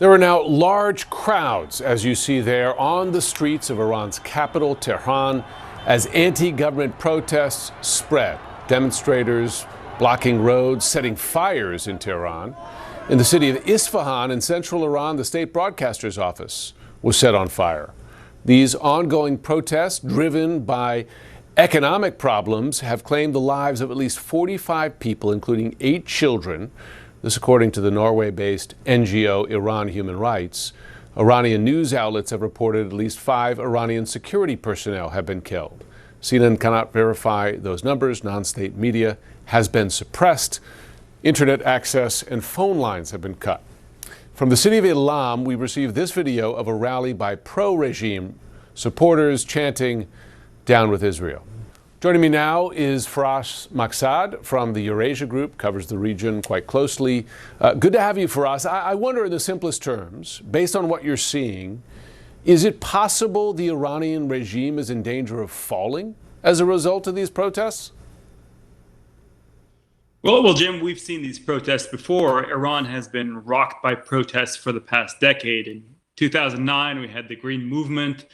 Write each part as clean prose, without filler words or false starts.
There are now large crowds, as you see there, on the streets of Iran's capital, Tehran, as anti-government protests spread. Demonstrators blocking roads, setting fires in Tehran. In the city of Isfahan in central Iran, the state broadcaster's office was set on fire. These ongoing protests, driven by economic problems, have claimed the lives of at least 45 people, including 8 children. This according to the Norway-based NGO Iran Human Rights. Iranian news outlets have reported at least 5 Iranian security personnel have been killed. CNN cannot verify those numbers. Non-state media has been suppressed. Internet access and phone lines have been cut. From the city of Ilam, we received this video of a rally by pro-regime supporters chanting, "Down with Israel." Joining me now is Faraz Maqsad from the Eurasia Group, covers the region quite closely. Good to have you, Faraz. I wonder, in the simplest terms, based on what you're seeing, is it possible the Iranian regime is in danger of falling as a result of these protests? Well, Jim, we've seen these protests before. Iran has been rocked by protests for the past decade. In 2009, we had the Green Movement,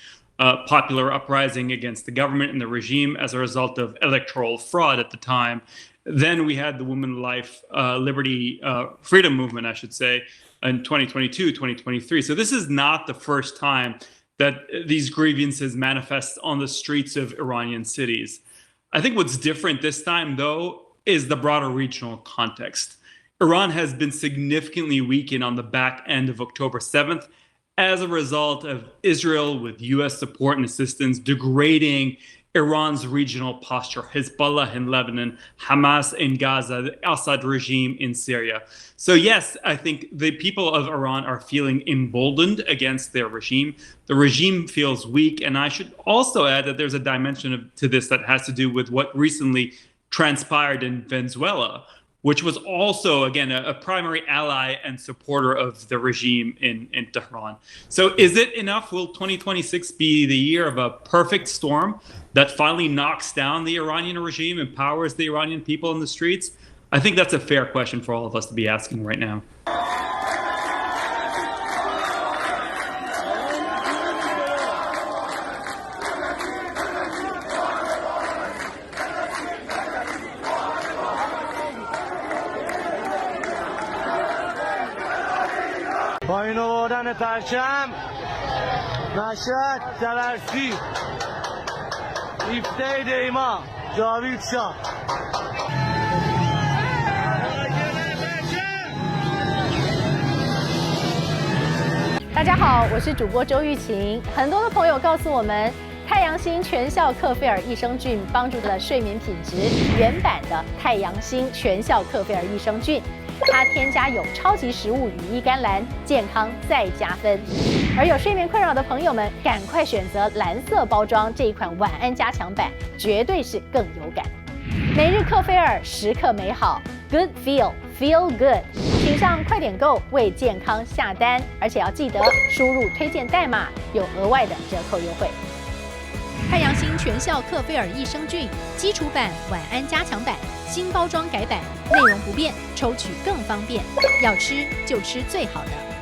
popular uprising against the government and the regime as a result of electoral fraud at the time. Then we had the Women, Life, Liberty, Freedom Movement, I should say, in 2022, 2023. So this is not the first time that these grievances manifest on the streets of Iranian cities. I think what's different this time, though, is the broader regional context. Iran has been significantly weakened on the back end of October 7th as a result of Israel, with U.S. support and assistance, degrading Iran's regional posture, Hezbollah in Lebanon, Hamas in Gaza, the Assad regime in Syria. So yes, I think the people of Iran are feeling emboldened against their regime. The regime feels weak. And I should also add that there's a dimension to this that has to do with what recently transpired in Venezuela, which was also, again, a primary ally and supporter of the regime in Tehran. So is it enough? Will 2026 be the year of a perfect storm that finally knocks down the Iranian regime, empowers the Iranian people in the streets? I think that's a fair question for all of us to be asking right now. با این آوردن پرچم مشهد تبرسی 17 دیما جاوید شاه 大家好，我是主播周玉琴。很多的朋友告诉我们，太阳星全效克菲尔益生菌帮助了睡眠品质。原版的太阳星全效克菲尔益生菌，它添加有超级食物羽衣甘蓝，健康再加分。而有睡眠困扰的朋友们，赶快选择蓝色包装这一款晚安加强版，绝对是更有感。每日克菲尔，时刻美好 ，Good Feel Good。请上快点购为健康下单，而且要记得输入推荐代码，有额外的折扣优惠。太阳星全效克菲尔益生菌基础版、晚安加强版，新包装改版，内容不变，抽取更方便。要吃就吃最好的。